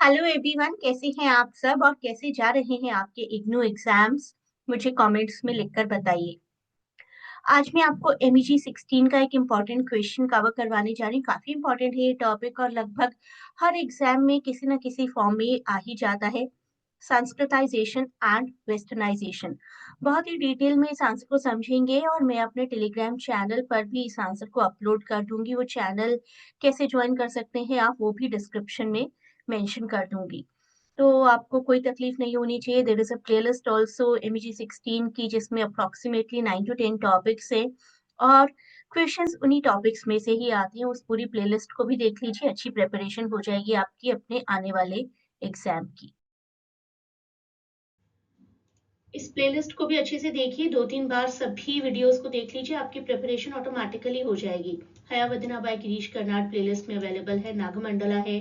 Hello everyone, कैसे हैं आप सब और कैसे जा रहे हैं आपके इग्नू एग्जाम्स? मुझे कमेंट्स में लिखकर बताइए। आज मैं आपको MEG 16 का एक इम्पॉर्टेंट क्वेश्चन कवर करवाने जा रही हूँ। काफी इम्पोर्टेंट है ये टॉपिक और लगभग हर एग्जाम में किसी न किसी फॉर्म में आ ही जाता है। संस्कृताइजेशन एंड वेस्टर्नाइजेशन, बहुत ही डिटेल में इस आंसर को समझेंगे और मैं अपने टेलीग्राम चैनल पर भी इस आंसर को अपलोड कर दूंगी। वो चैनल कैसे ज्वाइन कर सकते हैं आप, वो भी डिस्क्रिप्शन में मेंशन कर दूंगी, तो आपको कोई तकलीफ नहीं होनी चाहिए। There is a playlist also MEG 16 की, जिसमें अप्रोक्सीमेटली 9 to 10 टॉपिक्स हैं और क्वेश्चंस उन्हीं टॉपिक्स में से ही आते हैं। उस पूरी प्लेलिस्ट को भी देख लीजिए, अच्छी प्रिपरेशन हो जाएगी आपकी अपने आने वाले एग्जाम की। इस प्लेलिस्ट को भी अच्छे से देखिए, 2-3 बार सभी वीडियोस को देख लीजिए, आपकी प्रिपरेशन ऑटोमेटिकली हो जाएगी। हयावदना बाय गिरीश कर्नाड प्लेलिस्ट में अवेलेबल है, नागमंडला है,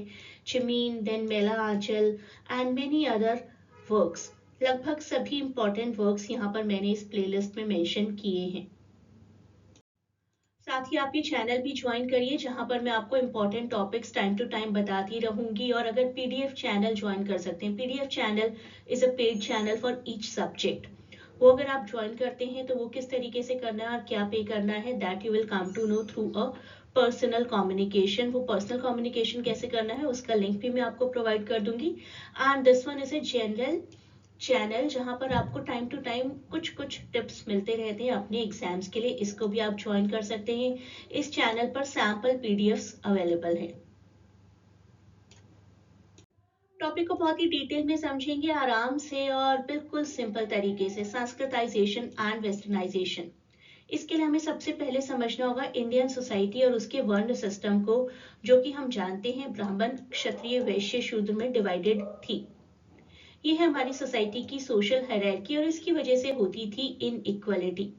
चिमीन, then Maila Anchal and many other works. लगभग सभी इंपॉर्टेंट वर्क्स यहाँ पर मैंने इस प्लेलिस्ट में मेंशन किए हैं। साथ ही आप ये चैनल भी ज्वाइन करिए, जहां पर मैं आपको important topics time to time बताती रहूंगी। और अगर PDF चैनल ज्वाइन कर सकते हैं, PDF channel is a paid channel for each subject. वो अगर आप ज्वाइन करते हैं तो वो किस तरीके से करना है और क्या पे करना है, that you will come to know through a personal communication. वो पर्सनल कम्युनिकेशन कैसे करना है उसका लिंक भी मैं आपको प्रोवाइड कर दूंगी। And this one is a general channel, जहां पर आपको टाइम टू टाइम कुछ कुछ टिप्स मिलते रहते हैं अपने एग्जाम्स के लिए। इसको भी आप ज्वाइन कर सकते हैं। इस चैनल पर सैंपल PDFs अवेलेबल है। टॉपिक को बहुत ही डिटेल में समझेंगे आराम से और बिल्कुल सिंपल तरीके से। संस्कृताइजेशन एंड वेस्टर्नाइजेशन, इसके लिए हमें सबसे पहले समझना होगा इंडियन सोसाइटी और उसके वर्ण सिस्टम को, जो कि हम जानते हैं ब्राह्मण, क्षत्रिय, वैश्य, शूद्र में डिवाइडेड थी। ये है हमारी सोसाइटी की सोशल हायरार्की और इसकी वजह से होती थी इनइक्वालिटी।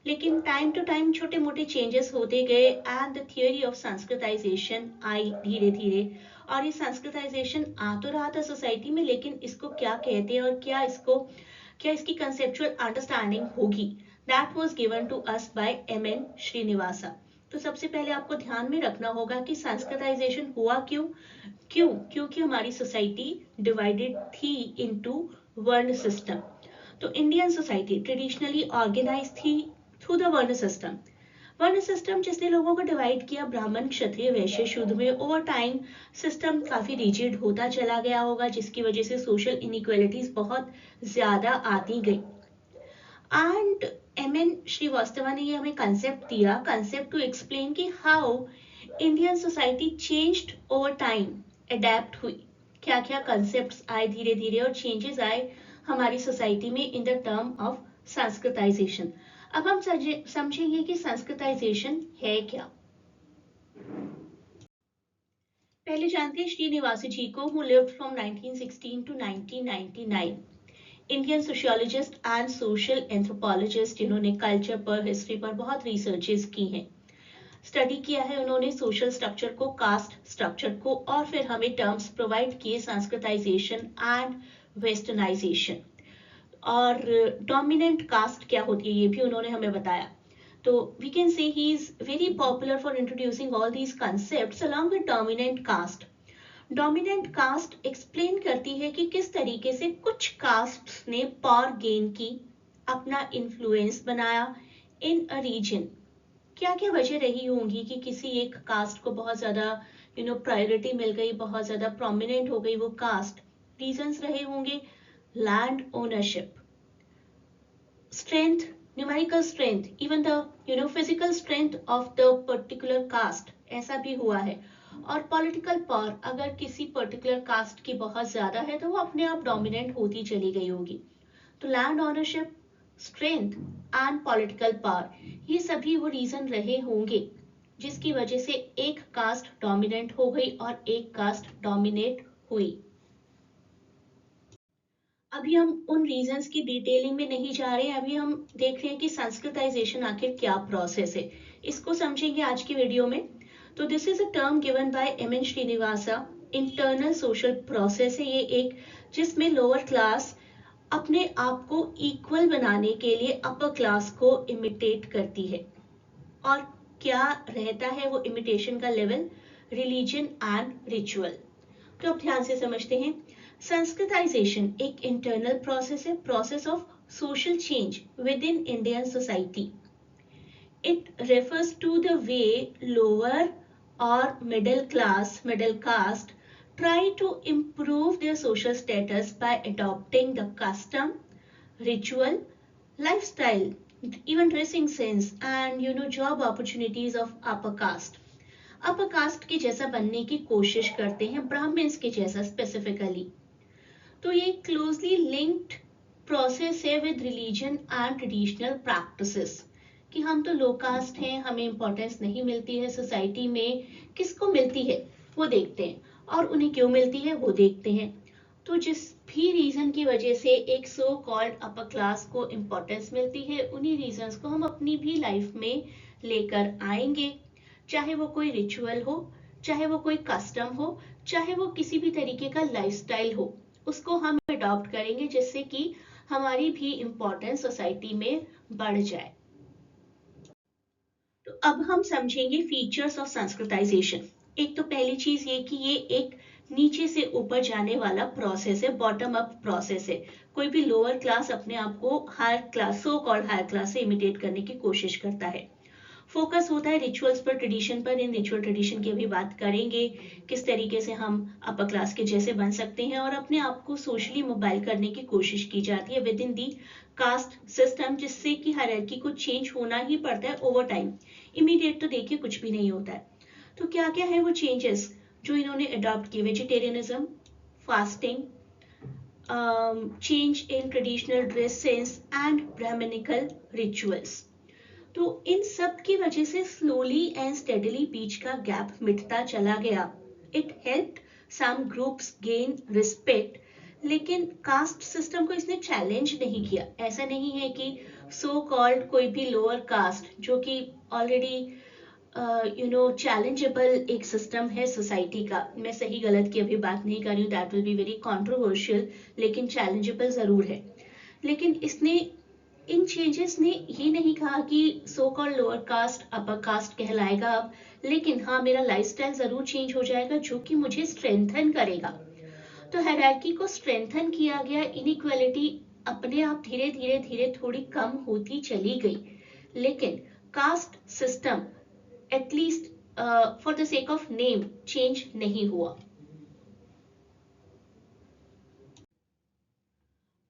लेकिन टाइम टू टाइम छोटे मोटे चेंजेस होते गए and the theory of sanskritization आई धीरे धीरे। और ये संस्कृताइजेशन आ तो रहा था सोसाइटी में, लेकिन इसको क्या कहते हैं और क्या इसकी कंसेप्चुअल अंडरस्टैंडिंग होगी, that was given to us by MN Srinivasa. तो सबसे पहले आपको ध्यान में रखना होगा कि संस्कृताइजेशन हुआ क्योंकि हमारी सोसाइटी डिवाइडेड थी इनटू वर्ण सिस्टम। तो इंडियन सोसाइटी ट्रेडिशनली ऑर्गेनाइज थी थ्रू द वर्ण सिस्टम। वर्ण सिस्टम जिसने लोगों को डिवाइड किया ब्राह्मण, क्षत्रिय, वैश्य, शूद्र में, ओवर टाइम सिस्टम काफी रिजिड होता चला गया होगा, जिसकी वजह से सोशल इनइक्वालिटीज बहुत ज्यादा आती गई। एंड MN श्रीवास्तव ने ये हमें कंसेप्ट दिया, कंसेप्ट टू एक्सप्लेन कि how Indian society changed over time, adapt हुई, क्या क्या कंसेप्ट्स आए धीरे धीरे और चेंजेस आए हमारी सोसाइटी में in the term of Sanskritisation. अब हम समझेंगे कि संस्कृताइजेशन है क्या। पहले जानते हैं श्रीनिवास जी को, who lived from 1916 to 1999। Indian sociologist and social anthropologist, जिन्होंने कल्चर पर, हिस्ट्री पर बहुत रिसर्चेस की हैं, स्टडी किया है उन्होंने सोशल स्ट्रक्चर को, कास्ट स्ट्रक्चर को, और फिर हमें टर्म्स प्रोवाइड किए संस्कृताइजेशन एंड वेस्टर्नाइजेशन। और डोमिनेंट कास्ट क्या होती है ये भी उन्होंने हमें बताया। तो we can say he is very popular for introducing all these concepts along with dominant caste. Dominant caste explain करती है कि किस तरीके से कुछ कास्ट ने पावर गेन की, अपना इन्फ्लुएंस बनाया इन अ रीजन। क्या क्या वजह रही होंगी कि किसी एक कास्ट को बहुत ज्यादा प्रायोरिटी मिल गई, बहुत ज्यादा प्रोमिनेंट हो गई वो कास्ट। रीजंस रहे होंगे land ownership, strength, numerical strength, even the physical strength of the particular caste, ऐसा भी हुआ है। और पॉलिटिकल पावर, अगर किसी पर्टिकुलर कास्ट की बहुत ज्यादा है तो वो अपने आप डोमिनेंट होती चली गई होगी। तो land ownership, strength and political power, ये सभी वो रीजन रहे होंगे जिसकी वजह से एक कास्ट डोमिनेंट हो गई और एक कास्ट डोमिनेट हुई। अभी हम उन रीजंस की डिटेलिंग में नहीं जा रहे हैं, अभी हम देख रहे हैं कि संस्कृताइजेशन आखिर क्या प्रोसेस है, इसको समझेंगे आज की वीडियो में। तो this is a term given by MN Srinivasa. Internal social process है ये एक, जिसमें लोअर क्लास अपने आप को इक्वल बनाने के लिए अपर क्लास को इमिटेट करती है। और क्या रहता है वो इमिटेशन का लेवल, रिलीजन एंड रिचुअल। तो अब ध्यान से समझते हैं। संस्कृताइजेशन एक इंटरनल प्रोसेस है, process of social change within Indian society. It refers to the way lower or middle caste try to improve their social status by adopting the custom, ritual, lifestyle, even dressing sense and job opportunities of upper caste. Upper caste के जैसा बनने की कोशिश करते हैं, Brahmins के जैसा specifically. तो ये क्लोजली लिंक्ड प्रोसेस है with religion and traditional practices कि हम तो लो कास्ट हैं, हमें इंपॉर्टेंस नहीं मिलती है सोसाइटी में। किसको मिलती है वो देखते हैं, और उन्हें क्यों मिलती है वो देखते हैं। तो जिस भी रीजन की वजह से एक सो कॉल्ड अपर क्लास को इंपॉर्टेंस मिलती है, उन्हीं रीजंस को हम अपनी भी लाइफ में लेकर आएंगे। चाहे वो कोई रिचुअल हो, चाहे वो कोई कस्टम हो, चाहे वो किसी भी तरीके का लाइफस्टाइल हो, उसको हम अडॉप्ट करेंगे जिससे कि हमारी भी इंपॉर्टेंस सोसाइटी में बढ़ जाए। तो अब हम समझेंगे फीचर्स ऑफ संस्कृताइजेशन। एक तो पहली चीज ये कि ये एक नीचे से ऊपर जाने वाला प्रोसेस है, बॉटम अप प्रोसेस है। कोई भी लोअर क्लास अपने आप को higher class, so called higher class से इमिटेट करने की कोशिश करता है। फोकस होता है रिचुअल्स पर, ट्रेडिशन पर। इन रिचुअल ट्रेडिशन की अभी बात करेंगे, किस तरीके से हम अपर क्लास के जैसे बन सकते हैं, और अपने आप को सोशली मोबाइल करने की कोशिश की जाती है with in the caste system, जिससे कि हायरार्की को चेंज होना ही पड़ता है ओवर टाइम। इमीडिएट तो देखिए कुछ भी नहीं होता है। तो क्या क्या है वो चेंजेस जो इन्होंने अडॉप्ट किए? Vegetarianism, fasting, change in traditional dress sense and brahmanical rituals. तो इन सब की वजह से स्लोली एंड स्टेडली बीच का गैप मिटता चला गया। It helped some groups gain respect, लेकिन कास्ट सिस्टम को इसने चैलेंज नहीं किया। ऐसा नहीं है कि सो कॉल्ड कोई भी लोअर कास्ट जो कि ऑलरेडी चैलेंजेबल एक सिस्टम है सोसाइटी का, मैं सही गलत की अभी बात नहीं कर रही हूँ, that will be very controversial, लेकिन चैलेंजेबल जरूर है। लेकिन इसने, इन चेंजेस ने ये नहीं कहा कि so called lower caste upper caste कहलाएगा अब, लेकिन हाँ मेरा लाइफस्टाइल जरूर चेंज हो जाएगा जो कि मुझे स्ट्रेंथन करेगा। तो हायरार्की को स्ट्रेंथन किया गया, इनइक्वालिटी अपने आप धीरे धीरे धीरे थोड़ी कम होती चली गई, लेकिन caste system at least for the sake of name change नहीं हुआ।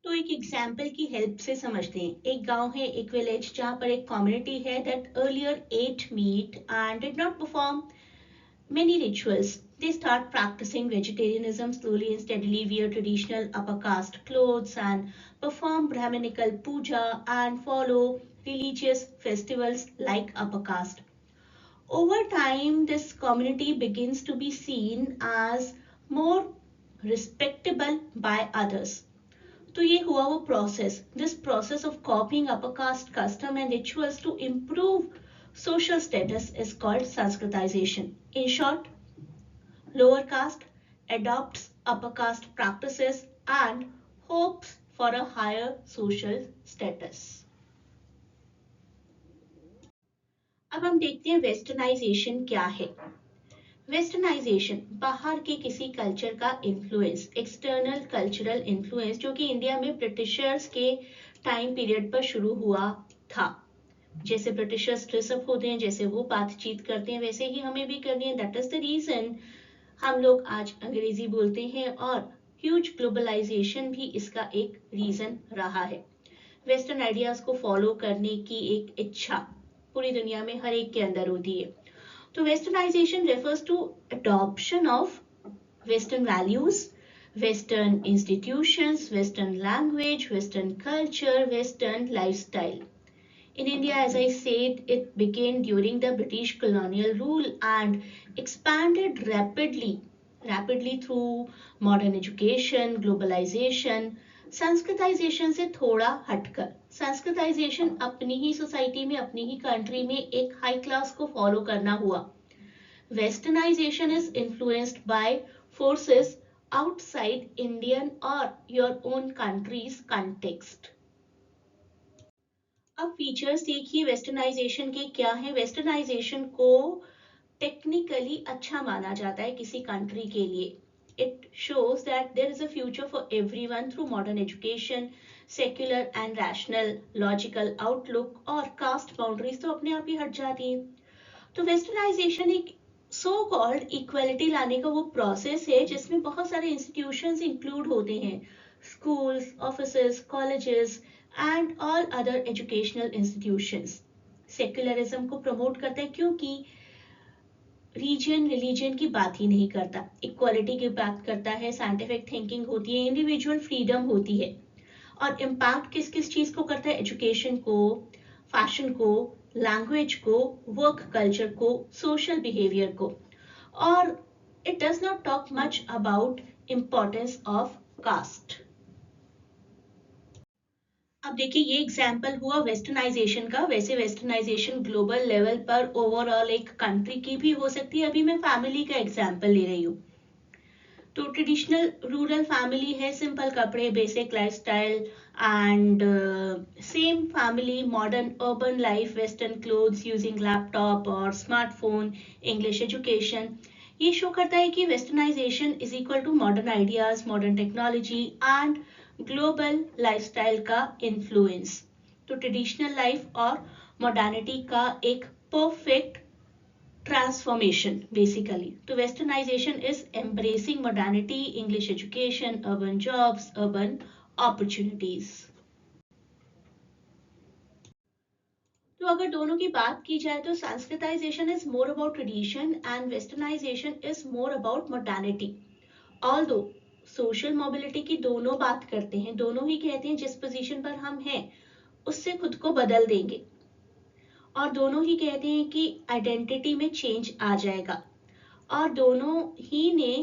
तो एक एग्जाम्पल की हेल्प से समझते हैं। एक गांव है, एक विलेज, जहां पर एक कम्युनिटी है that earlier ate meat and did not perform many rituals. They start practicing vegetarianism slowly and steadily, wear traditional upper caste clothes and perform Brahminical puja and follow religious festivals like upper caste. Over time, this community begins to be seen as more respectable by others. तो ये हुआ वो process, this process of copying upper caste custom and rituals to improve social status is called sanskritization. In short, lower caste adopts upper caste practices and hopes for a higher social status. अब हम देखते हैं westernisation क्या है। Westernisation बाहर के किसी culture का इन्फ्लुएंस, एक्सटर्नल कल्चरल इन्फ्लुएंस, जो कि इंडिया में ब्रिटिशर्स के टाइम पीरियड पर शुरू हुआ था। जैसे ब्रिटिशर्स ड्रेसअप होते हैं, जैसे वो बातचीत करते हैं, वैसे ही हमें भी करनी है। दैट इज द रीजन हम लोग आज अंग्रेजी बोलते हैं, और ह्यूज ग्लोबलाइजेशन भी इसका एक रीजन रहा है। वेस्टर्न आइडियाज को फॉलो करने की एक इच्छा पूरी दुनिया में हर एक के अंदर होती है। तो westernization refers to adoption of western values, western institutions, western language, western culture, western lifestyle. In India, as I said, it began during the British colonial rule and expanded rapidly through modern education, globalization. Sanskritisation से थोड़ा हटकर, Sanskritisation अपनी ही society में, अपनी ही country में एक high class को follow करना हुआ। Westernization is influenced by forces outside Indian or your own country's context. अब फीचर्स देखिए वेस्टर्नाइजेशन के क्या है। वेस्टर्नाइजेशन को टेक्निकली अच्छा माना जाता है किसी कंट्री के लिए। It shows that there is a future for everyone through modern education, secular and rational logical outlook, और caste boundaries तो अपने आप ही हट जाती हैं. तो वेस्टर्नाइजेशन एक सो कॉल्ड इक्वलिटी लाने का वो प्रोसेस है जिसमें बहुत सारे इंस्टीट्यूशंस इंक्लूड होते हैं, schools, offices, colleges and all other educational institutions. Secularism को प्रमोट करता है क्योंकि रीजन रिलीजन की बात ही नहीं करता, इक्वालिटी की बात करता है, साइंटिफिक थिंकिंग होती है, इंडिविजुअल फ्रीडम होती है. और इम्पैक्ट किस किस चीज को करता है? एजुकेशन को, फैशन को, लैंग्वेज को, वर्क कल्चर को, सोशल बिहेवियर को. और it does not talk much about importance of caste. अब देखिए ये एग्जाम्पल हुआ वेस्टर्नाइजेशन का. वैसे वेस्टर्नाइजेशन ग्लोबल लेवल पर ओवरऑल एक कंट्री की भी हो सकती है. अभी मैं फैमिली का एग्जाम्पल ले रही हूँ. तो ट्रेडिशनल रूरल फैमिली है, सिंपल कपड़े, basic lifestyle, and same family modern urban life, western clothes, using laptop और स्मार्टफोन, इंग्लिश एजुकेशन. ये शो करता है कि westernization is equal to modern ideas, modern technology and global lifestyle का influence. तो traditional life और modernity का एक perfect transformation basically. So westernization is embracing modernity, English education, urban jobs, urban opportunities. तो अगर दोनों की बात की जाए तो Sanskritization is more about tradition and westernization is more about modernity. Although social mobility की दोनों बात करते हैं, दोनों ही कहते हैं जिस पोजीशन पर हम हैं उससे खुद को बदल देंगे, और दोनों ही कहते हैं कि आइडेंटिटी में चेंज आ जाएगा, और दोनों ही ने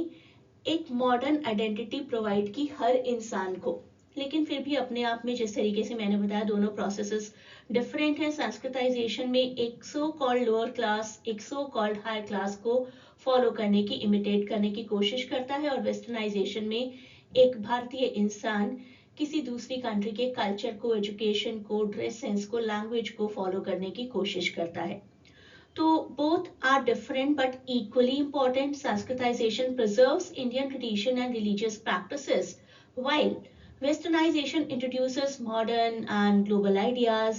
एक मॉडर्न आइडेंटिटी प्रोवाइड की हर इंसान को. लेकिन फिर भी अपने आप में जिस तरीके से मैंने बताया दोनों प्रोसेसेस डिफरेंट है. संस्कृताइजेशन में एक सो कॉल्ड लोअर क्लास एक सो कॉल्ड हायर क्लास को फॉलो करने की, इमिटेट करने की कोशिश करता है, और वेस्टर्नाइजेशन में एक भारतीय इंसान किसी दूसरी कंट्री के कल्चर को, एजुकेशन को, ड्रेस सेंस को, लैंग्वेज को फॉलो करने की कोशिश करता है. तो both are different but equally important. Sanskritization preserves Indian tradition and religious practices, while westernization introduces modern and global ideas,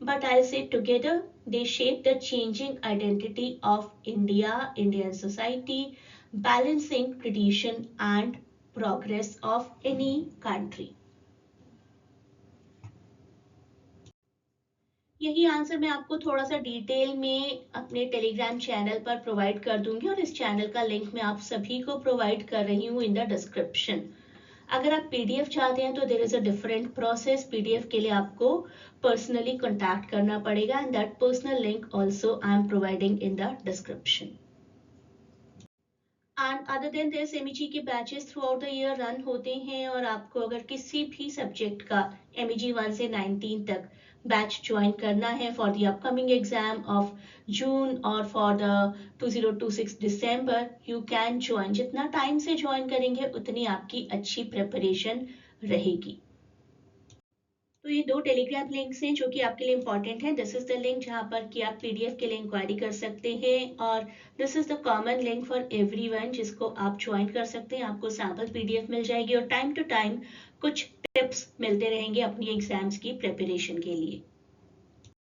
but I'll say together they shape the changing identity of India, Indian society, balancing tradition and progress of any country. यही answer मैं आपको थोड़ा सा detail में अपने Telegram channel पर provide कर दूंगी, और इस चैनल का लिंक मैं आप सभी को प्रोवाइड कर रही हूँ इन द डिस्क्रिप्शन. अगर आप पीडीएफ चाहते हैं तो there is a different process. PDF के लिए आपको पर्सनली कॉन्टैक्ट करना पड़ेगा, and that personal link also I am providing in the description. And other than this MEG के batches throughout the year run होते हैं, और आपको अगर किसी भी सब्जेक्ट का एमईजी 1 से 19 तक बैच ज्वाइन करना है for the upcoming exam of June और for the 2026 December, you can join. जितना टाइम से ज्वाइन करेंगे उतनी आपकी अच्छी प्रिपरेशन रहेगी. तो ये दो टेलीग्राम लिंक्स हैं जो कि आपके लिए इंपॉर्टेंट हैं. दिस इज द लिंक जहां पर कि आप पीडीएफ के लिए इंक्वायरी कर सकते हैं, और this is the common link for everyone जिसको आप ज्वाइन कर सकते हैं. आपको सैंपल पीडीएफ मिल जाएगी, और टाइम टू टाइम कुछ टिप्स मिलते रहेंगे अपनी एग्जाम्स की प्रिपरेशन के लिए.